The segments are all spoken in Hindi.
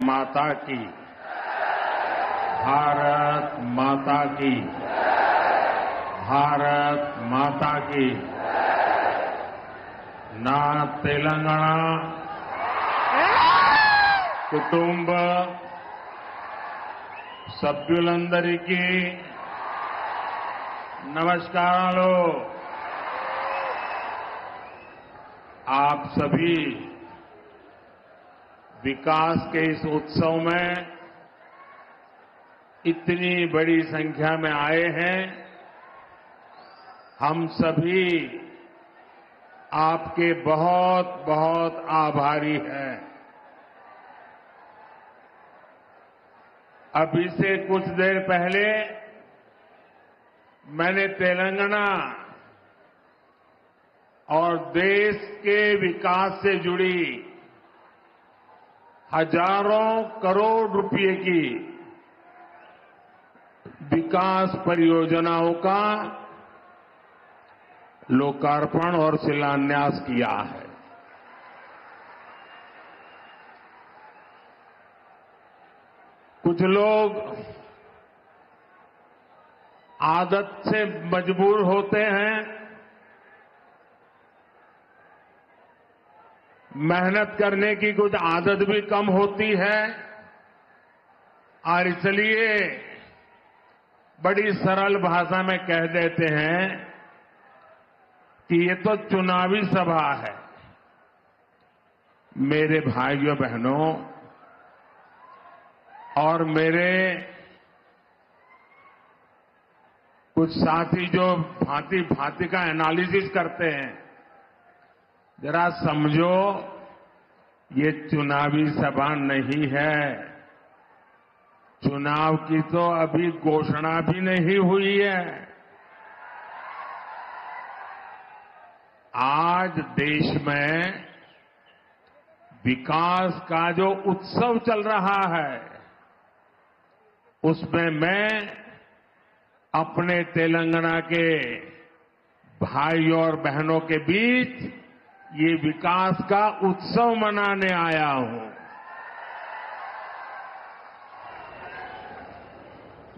माता की, भारत माता की, भारत माता की। ना तेलंगाना కుటుంబ సభ్యులందరికీ नमस्काराలు। आप सभी विकास के इस उत्सव में इतनी बड़ी संख्या में आए हैं। हम सभी आपके बहुत बहुत आभारी हैं। अभी से कुछ देर पहले मैंने तेलंगाना और देश के विकास से जुड़ी हजारों करोड़ रुपए की विकास परियोजनाओं का लोकार्पण और शिलान्यास किया है। कुछ लोग आदत से मजबूर होते हैं, मेहनत करने की कुछ आदत भी कम होती है और इसलिए बड़ी सरल भाषा में कह देते हैं कि ये तो चुनावी सभा है। मेरे भाइयों बहनों और मेरे कुछ साथी जो भांति भांति का एनालिसिस करते हैं, जरा समझो ये चुनावी सभा नहीं है। चुनाव की तो अभी घोषणा भी नहीं हुई है। आज देश में विकास का जो उत्सव चल रहा है, उसमें मैं अपने तेलंगाना के भाइयों और बहनों के बीच ये विकास का उत्सव मनाने आया हूं।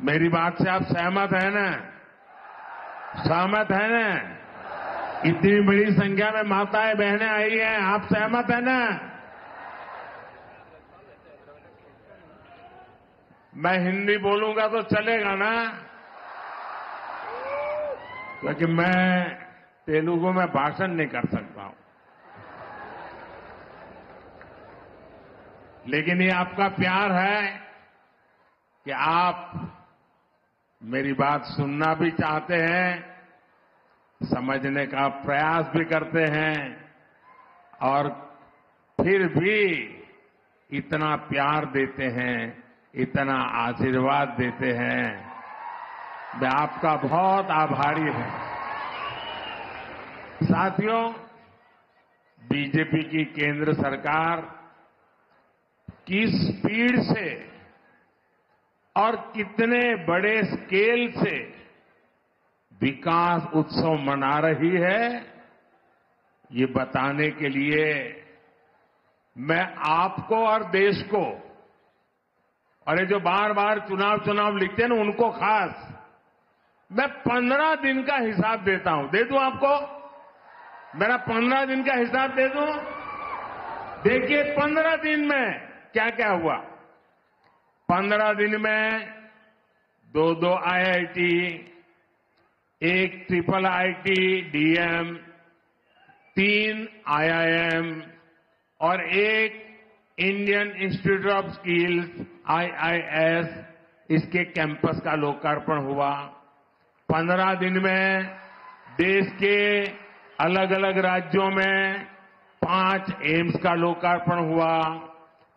मेरी बात से आप सहमत हैं ना? सहमत हैं ना? इतनी बड़ी संख्या में माताएं बहनें आई हैं, आप सहमत हैं ना? मैं हिंदी बोलूंगा तो चलेगा ना? क्योंकि मैं तेलुगु में भाषण नहीं कर सकता हूं। लेकिन ये आपका प्यार है कि आप मेरी बात सुनना भी चाहते हैं, समझने का प्रयास भी करते हैं और फिर भी इतना प्यार देते हैं, इतना आशीर्वाद देते हैं। मैं आपका बहुत आभारी हूं। साथियों, बीजेपी की केंद्र सरकार किस स्पीड से और कितने बड़े स्केल से विकास उत्सव मना रही है, ये बताने के लिए मैं आपको और देश को, और ये जो बार बार चुनाव लिखते हैं ना, उनको खास मैं 15 दिन का हिसाब देता हूं। दे दूं आपको? मेरा 15 दिन का हिसाब दे दूं? देखिए 15 दिन में क्या क्या हुआ। 15 दिन में 2 IIT, 1 IIIT DM, 3 IIM और 1 Indian institute of skills IIS, इसके कैंपस का लोकार्पण हुआ। 15 दिन में देश के अलग अलग राज्यों में 5 एम्स का लोकार्पण हुआ।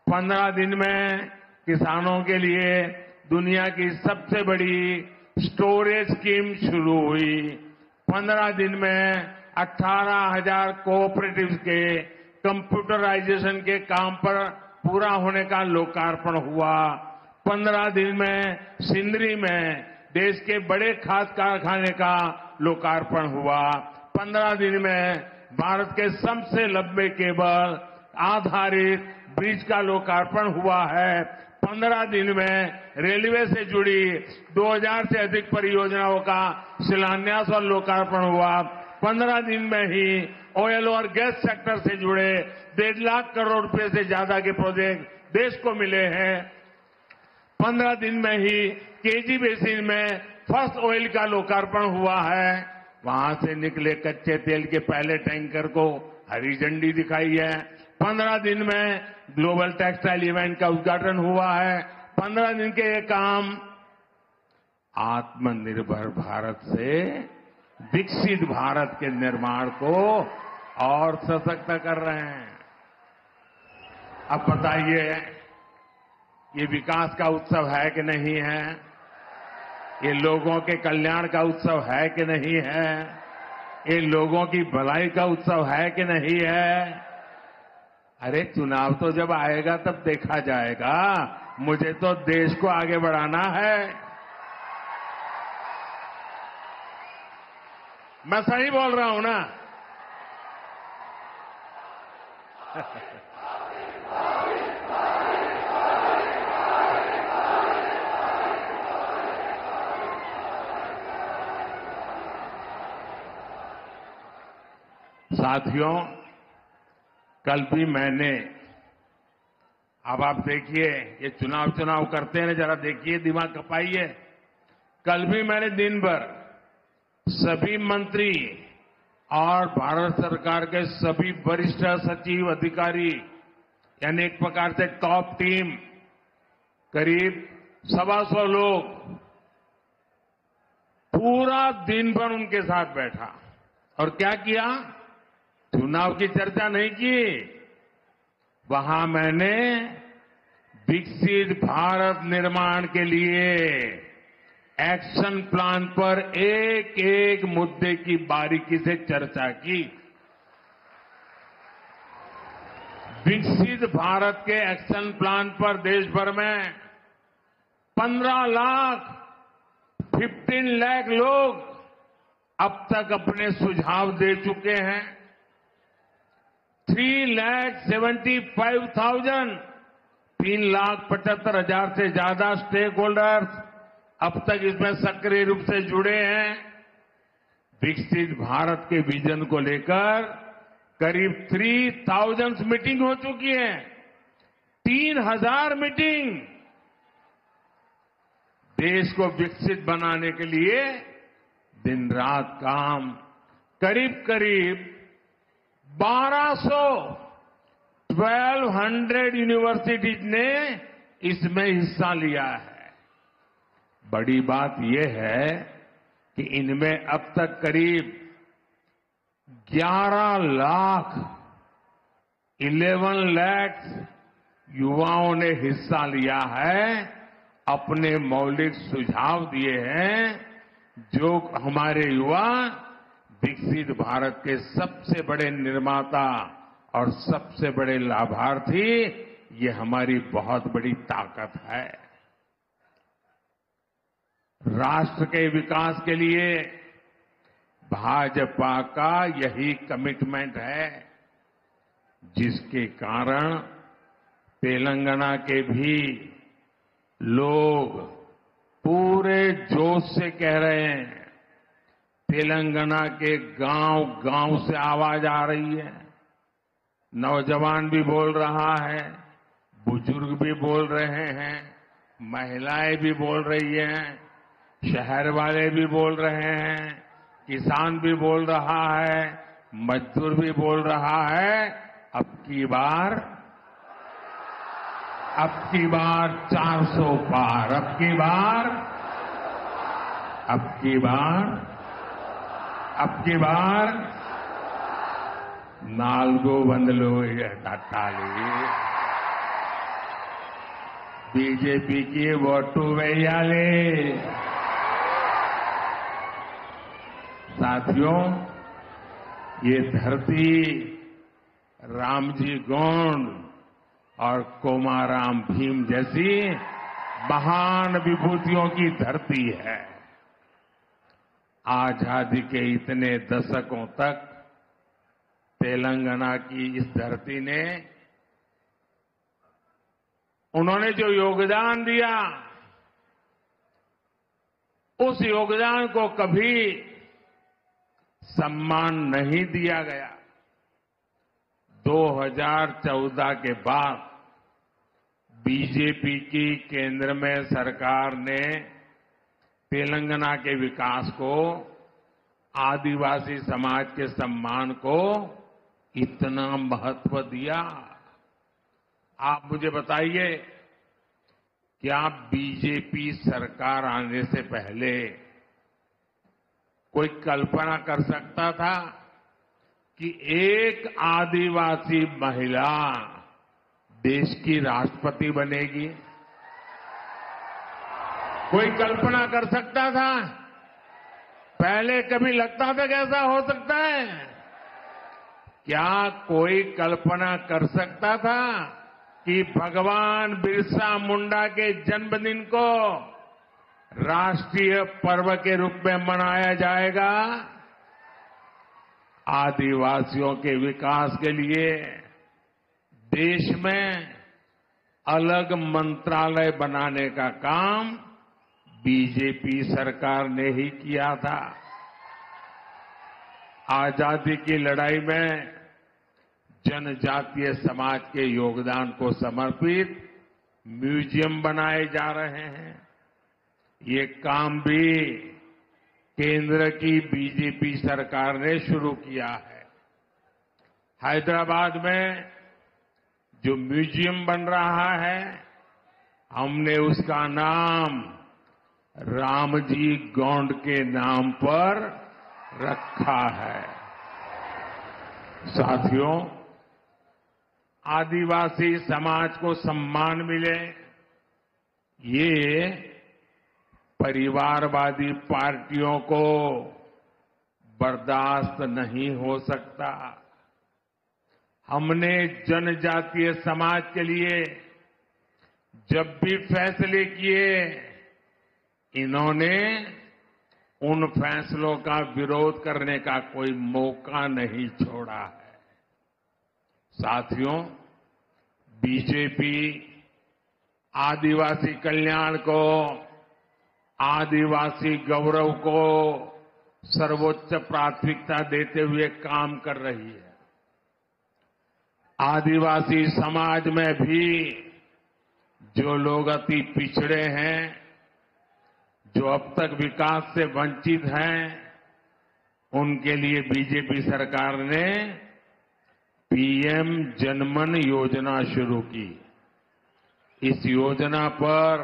15 दिन में किसानों के लिए दुनिया की सबसे बड़ी स्टोरेज स्कीम शुरू हुई। 15 दिन में 18,000 कोऑपरेटिव्स के कंप्यूटराइजेशन के काम पर पूरा होने का लोकार्पण हुआ। 15 दिन में सिंदरी में देश के बड़े खाद कारखाने का लोकार्पण हुआ। 15 दिन में भारत के सबसे लंबे केबल आधारित ब्रिज का लोकार्पण हुआ है। 15 दिन में रेलवे से जुड़ी 2000 से अधिक परियोजनाओं का शिलान्यास और लोकार्पण हुआ। 15 दिन में ही ऑयल और गैस सेक्टर से जुड़े 1.5 लाख करोड़ रुपए से ज्यादा के प्रोजेक्ट देश को मिले हैं। 15 दिन में ही केजी बेसिन में फर्स्ट ऑयल का लोकार्पण हुआ है। वहां से निकले कच्चे तेल के पहले टैंकर को हरी झंडी दिखाई है। 15 दिन में ग्लोबल टेक्सटाइल इवेंट का उद्घाटन हुआ है। 15 दिन के ये काम आत्मनिर्भर भारत से विकसित भारत के निर्माण को और सशक्त कर रहे हैं। अब बताइए, ये विकास का उत्सव है कि नहीं है? ये लोगों के कल्याण का उत्सव है कि नहीं है? ये लोगों की भलाई का उत्सव है कि नहीं है? अरे चुनाव तो जब आएगा तब देखा जाएगा। मुझे तो देश को आगे बढ़ाना है। मैं सही बोल रहा हूं ना? साथियों, कल भी मैंने, अब आप देखिए, ये चुनाव करते हैं, जरा देखिए, दिमाग खपाइए। कल भी मैंने दिन भर सभी मंत्री और भारत सरकार के सभी वरिष्ठ सचिव अधिकारी, यानी एक प्रकार से टॉप टीम, करीब 125 लोग, पूरा दिन भर उनके साथ बैठा और क्या किया? चुनाव की चर्चा नहीं की। वहां मैंने विकसित भारत निर्माण के लिए एक्शन प्लान पर एक एक मुद्दे की बारीकी से चर्चा की। विकसित भारत के एक्शन प्लान पर देश भर में 15 लाख लोग अब तक अपने सुझाव दे चुके हैं। 3,75,000 से ज्यादा स्टेक होल्डर्स अब तक इसमें सक्रिय रूप से जुड़े हैं। विकसित भारत के विजन को लेकर करीब 3,000 मीटिंग हो चुकी है। 3,000 मीटिंग। देश को विकसित बनाने के लिए दिन रात काम, करीब 1200 यूनिवर्सिटीज ने इसमें हिस्सा लिया है। बड़ी बात यह है कि इनमें अब तक करीब 11 लाख युवाओं ने हिस्सा लिया है, अपने मौलिक सुझाव दिए हैं, जो हमारे युवा विकसित भारत के सबसे बड़े निर्माता और सबसे बड़े लाभार्थी, ये हमारी बहुत बड़ी ताकत है। राष्ट्र के विकास के लिए भाजपा का यही कमिटमेंट है, जिसके कारण तेलंगाना के भी लोग पूरे जोश से कह रहे हैं। तेलंगाना के गांव से आवाज आ रही है। नौजवान भी बोल रहा है, बुजुर्ग भी बोल रहे हैं, महिलाएं भी बोल रही हैं, शहर वाले भी बोल रहे हैं, किसान भी बोल रहा है, मजदूर भी बोल रहा है। अब की बार 400 पार, अब की बार 400 తట్టాలి। బీజేపీకి ఓటు వేయాలి। साथियों, ये धरती रामजी गोंड और कोमाराम भीम जैसी महान विभूतियों की धरती है। आजादी के इतने दशकों तक तेलंगाना की इस धरती ने उन्होंने जो योगदान दिया, उस योगदान को कभी सम्मान नहीं दिया गया। 2014 के बाद बीजेपी की केंद्र में सरकार ने तेलंगाना के विकास को, आदिवासी समाज के सम्मान को इतना महत्व दिया। आप मुझे बताइए, क्या बीजेपी सरकार आने से पहले कोई कल्पना कर सकता था कि एक आदिवासी महिला देश की राष्ट्रपति बनेगी? कोई कल्पना कर सकता था? पहले कभी लगता था कि ऐसा हो सकता है? क्या कोई कल्पना कर सकता था कि भगवान बिरसा मुंडा के जन्मदिन को राष्ट्रीय पर्व के रूप में मनाया जाएगा? आदिवासियों के विकास के लिए देश में अलग मंत्रालय बनाने का काम बीजेपी सरकार ने ही किया था। आजादी की लड़ाई में जनजातीय समाज के योगदान को समर्पित म्यूजियम बनाए जा रहे हैं। ये काम भी केंद्र की बीजेपी सरकार ने शुरू किया है। हैदराबाद में जो म्यूजियम बन रहा है, हमने उसका नाम रामजी गोंड के नाम पर रखा है। साथियों, आदिवासी समाज को सम्मान मिले, ये परिवारवादी पार्टियों को बर्दाश्त नहीं हो सकता। हमने जनजातीय समाज के लिए जब भी फैसले किए, इन्होंने उन फैसलों का विरोध करने का कोई मौका नहीं छोड़ा है। साथियों, बीजेपी आदिवासी कल्याण को, आदिवासी गौरव को सर्वोच्च प्राथमिकता देते हुए काम कर रही है। आदिवासी समाज में भी जो लोग अति पिछड़े हैं, जो अब तक विकास से वंचित हैं, उनके लिए बीजेपी सरकार ने पीएम जनमन योजना शुरू की। इस योजना पर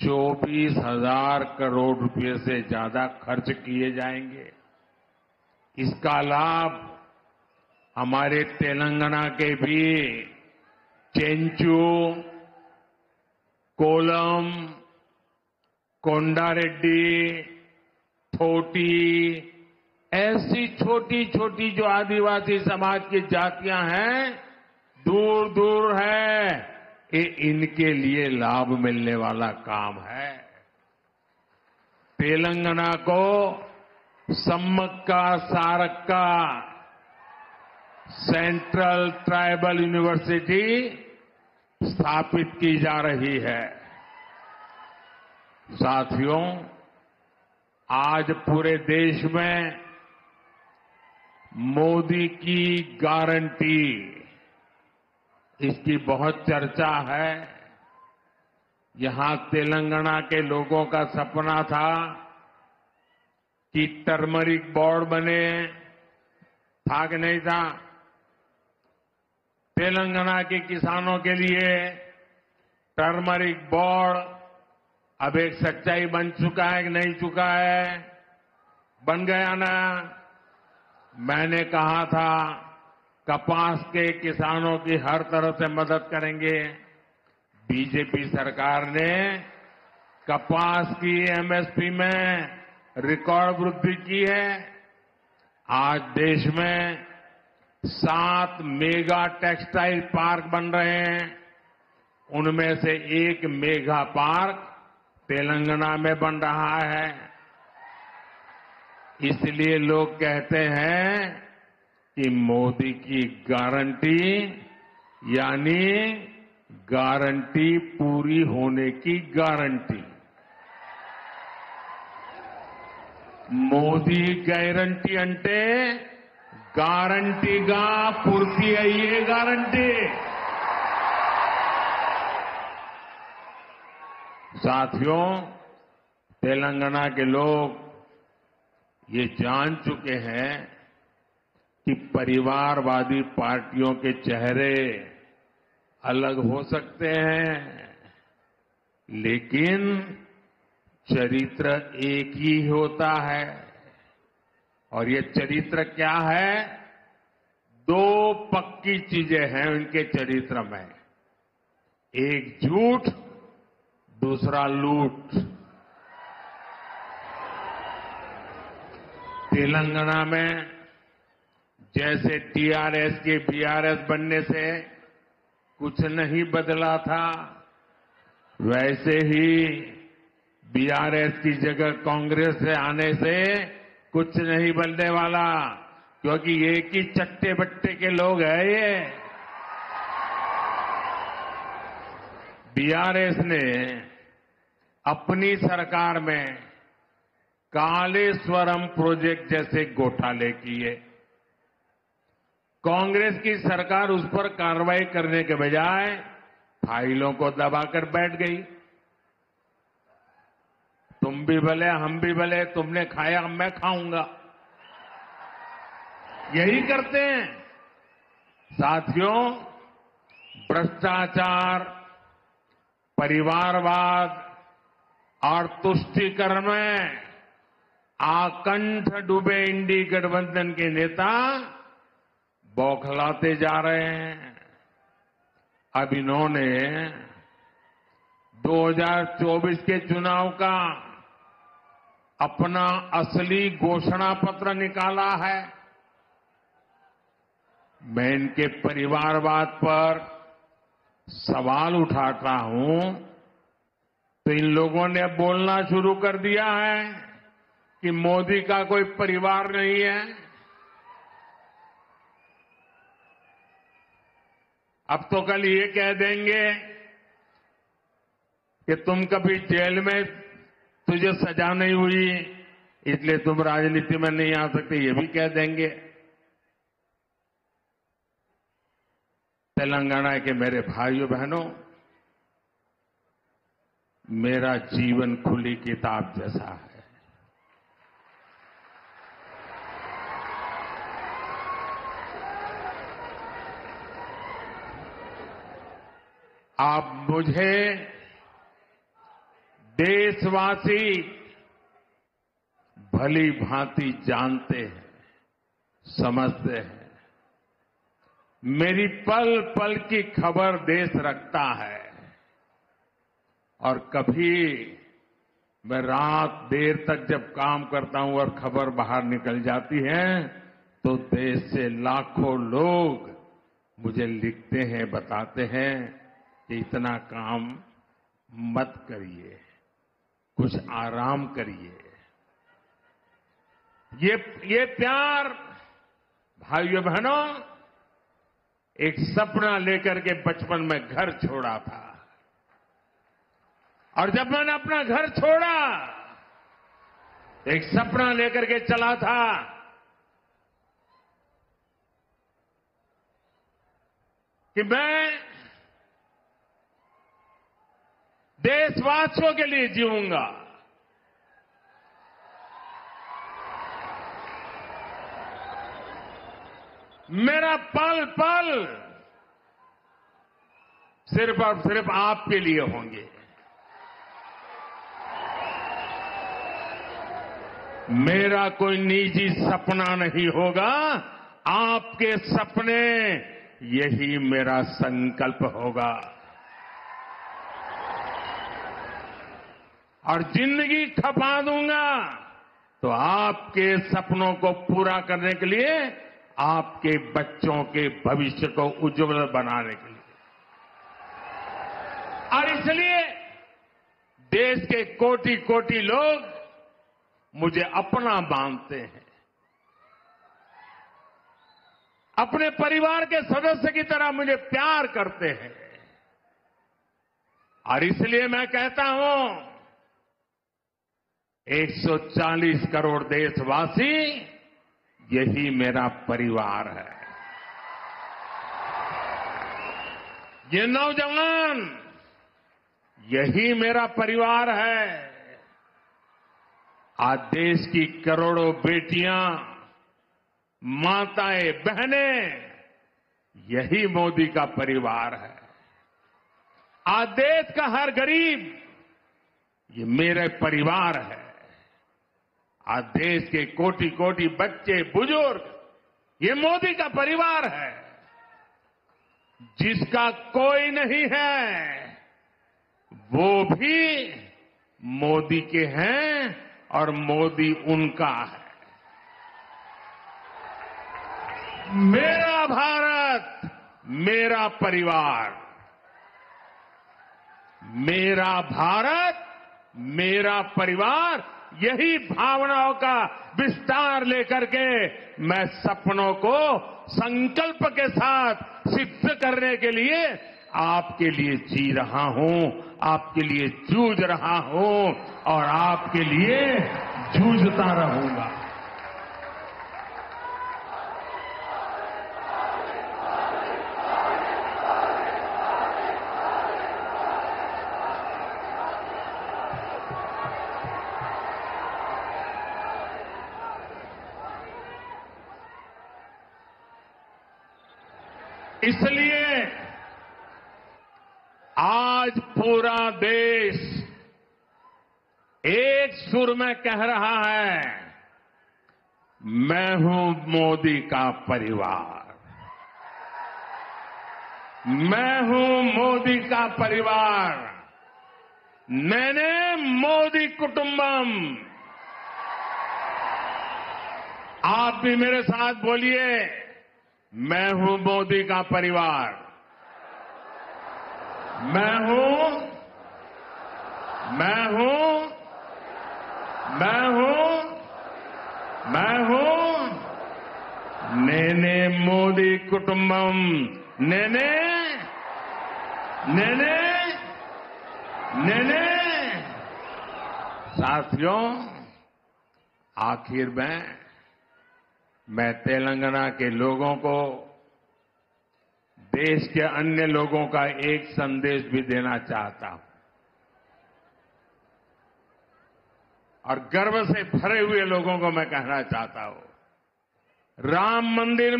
24,000 करोड़ रुपए से ज्यादा खर्च किए जाएंगे। इसका लाभ हमारे तेलंगाना के भी चेंचू, कोलम, कोंडारेड्डी, थोटी, ऐसी छोटी छोटी जो आदिवासी समाज की जातियां हैं, दूर दूर है, ये इनके लिए लाभ मिलने वाला काम है। तेलंगाना को Sammakka Sarakka central tribal university स्थापित की जा रही है। साथियों, आज पूरे देश में मोदी की गारंटी, इसकी बहुत चर्चा है। यहां तेलंगाना के लोगों का सपना था कि टर्मरिक बोर्ड बने, था कि नहीं था? तेलंगाना के किसानों के लिए टर्मरिक बोर्ड अब एक सच्चाई बन चुका है कि नहीं चुका है? बन गया ना? मैंने कहा था कपास के किसानों की हर तरह से मदद करेंगे। बीजेपी सरकार ने कपास की एमएसपी में रिकॉर्ड वृद्धि की है। आज देश में 7 मेगा टेक्सटाइल पार्क बन रहे हैं। उनमें से एक मेगा पार्क तेलंगाना में बन रहा है। इसलिए लोग कहते हैं कि मोदी की गारंटी यानी गारंटी पूरी होने की गारंटी। మోదీ గ్యారంటీ అంటే గ్యారంటీగా పూర్తి అయ్యే గ్యారంటీ। साथियों, तेलंगाना के लोग ये जान चुके हैं कि परिवारवादी पार्टियों के चेहरे अलग हो सकते हैं, लेकिन चरित्र एक ही होता है। और ये चरित्र क्या है? दो पक्की चीजें हैं उनके चरित्र में, एक झूठ, दूसरा लूट। तेलंगाना में जैसे टीआरएस के बीआरएस बनने से कुछ नहीं बदला था, वैसे ही बीआरएस की जगह कांग्रेस से आने से कुछ नहीं बदलने वाला, क्योंकि एक ही चट्टे बट्टे के लोग हैं ये। बीआरएस ने अपनी सरकार में कालेश्वरम प्रोजेक्ट जैसे घोटाले किए। कांग्रेस की सरकार उस पर कार्रवाई करने के बजाय फाइलों को दबाकर बैठ गई। तुम भी भले हम भी भले, तुमने खाया मैं खाऊंगा, यही करते हैं। साथियों, भ्रष्टाचार, परिवारवाद और तुष्टीकरण में आकंठ डूबे इंडी गठबंधन के नेता बौखलाते जा रहे हैं। अब इन्होंने 2024 के चुनाव का अपना असली घोषणा पत्र निकाला है। मैं इनके परिवारवाद पर सवाल उठाता हूं तो इन लोगों ने बोलना शुरू कर दिया है कि मोदी का कोई परिवार नहीं है। अब तो कल ये कह देंगे कि तुम कभी जेल में तुझे सजा नहीं हुई इसलिए तुम राजनीति में नहीं आ सकते, ये भी कह देंगे। तेलंगाना के मेरे भाइयों बहनों, मेरा जीवन खुली किताब जैसा है। आप मुझे देशवासी भली भांति जानते हैं, समझते हैं। मेरी पल पल की खबर देश रखता है और कभी मैं रात देर तक जब काम करता हूं और खबर बाहर निकल जाती है तो देश से लाखों लोग मुझे लिखते हैं, बताते हैं कि इतना काम मत करिए, कुछ आराम करिए। ये प्यार भाइयों बहनों, एक सपना लेकर के बचपन में घर छोड़ा था और जब मैंने अपना घर छोड़ा एक सपना लेकर के चला था कि मैं देशवासियों के लिए जीऊंगा। मेरा पल पल सिर्फ और सिर्फ आपके लिए होंगे। मेरा कोई निजी सपना नहीं होगा, आपके सपने, यही मेरा संकल्प होगा। और जिंदगी खपा दूंगा तो आपके सपनों को पूरा करने के लिए, आपके बच्चों के भविष्य को उज्जवल बनाने के लिए। और इसलिए देश के कोटि कोटि लोग मुझे अपना मानते हैं, अपने परिवार के सदस्य की तरह मुझे प्यार करते हैं। और इसलिए मैं कहता हूं 140 करोड़ देशवासी यही मेरा परिवार है। ये नौजवान यही मेरा परिवार है। आज देश की करोड़ों बेटियां, माताएं, बहनें यही मोदी का परिवार है। आज देश का हर गरीब ये मेरे परिवार है। आज देश के कोटि कोटि बच्चे, बुजुर्ग ये मोदी का परिवार है। जिसका कोई नहीं है वो भी मोदी के हैं और मोदी उनका है। मेरा भारत, मेरा परिवार, मेरा भारत, मेरा परिवार, यही भावनाओं का विस्तार लेकर के मैं सपनों को संकल्प के साथ सिद्ध करने के लिए आपके लिए जी रहा हूं, आपके लिए जूझ रहा हूं और आपके लिए जूझता रहूंगा। इसलिए आज पूरा देश एक सुर में कह रहा है, मैं हूं मोदी का परिवार, मैं हूं मोदी का परिवार, नेने मोदी कुटुंबम। आप भी मेरे साथ बोलिए, मैं हूं मोदी का परिवार, मैं हूं, मैं हूं, मैं हूं, मैं हूं नेने मोदी कुटुंबम, नेने, नेने, नेने। साथियों, आखिर में मैं तेलंगाना के लोगों को, देश के अन्य लोगों का एक संदेश भी देना चाहता हूं और गर्व से भरे हुए लोगों को मैं कहना चाहता हूं, राम मंदिर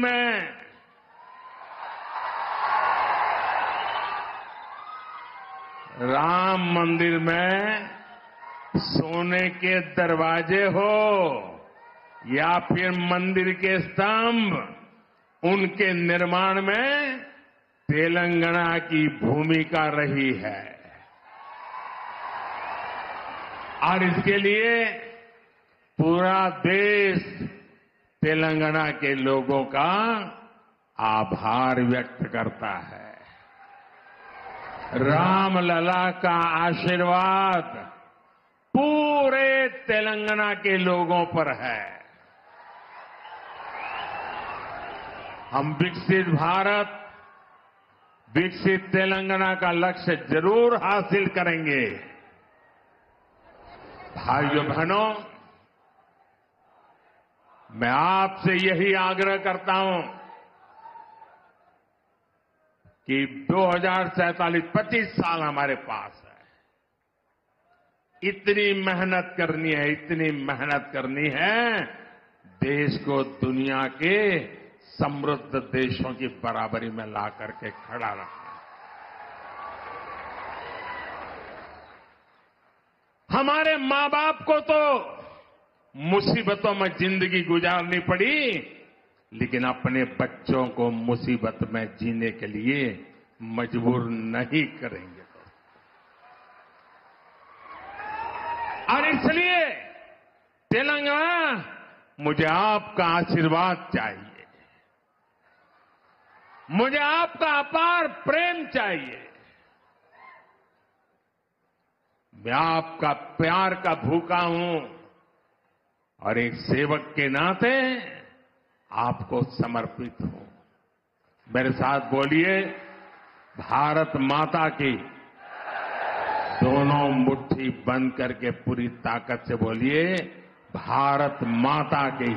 में सोने के दरवाजे हो या फिर मंदिर के स्तंभ, उनके निर्माण में तेलंगाना की भूमिका रही है और इसके लिए पूरा देश तेलंगाना के लोगों का आभार व्यक्त करता है। रामलला का आशीर्वाद पूरे तेलंगाना के लोगों पर है। हम विकसित भारत, विकसित तेलंगाना का लक्ष्य जरूर हासिल करेंगे। भाइयों बहनों, मैं आपसे यही आग्रह करता हूं कि 2047 25 साल हमारे पास है। इतनी मेहनत करनी है, इतनी मेहनत करनी है, देश को दुनिया के समृद्ध देशों की बराबरी में ला करके खड़ा रखना। हमारे मां बाप को तो मुसीबतों में जिंदगी गुजारनी पड़ी, लेकिन अपने बच्चों को मुसीबत में जीने के लिए मजबूर नहीं करेंगे। और इसलिए तेलंगाना, मुझे आपका आशीर्वाद चाहिए, मुझे आपका अपार प्रेम चाहिए। मैं आपका प्यार का भूखा हूं और एक सेवक के नाते आपको समर्पित हूं। मेरे साथ बोलिए, भारत माता की, दोनों मुट्ठी बंद करके पूरी ताकत से बोलिए, भारत माता की।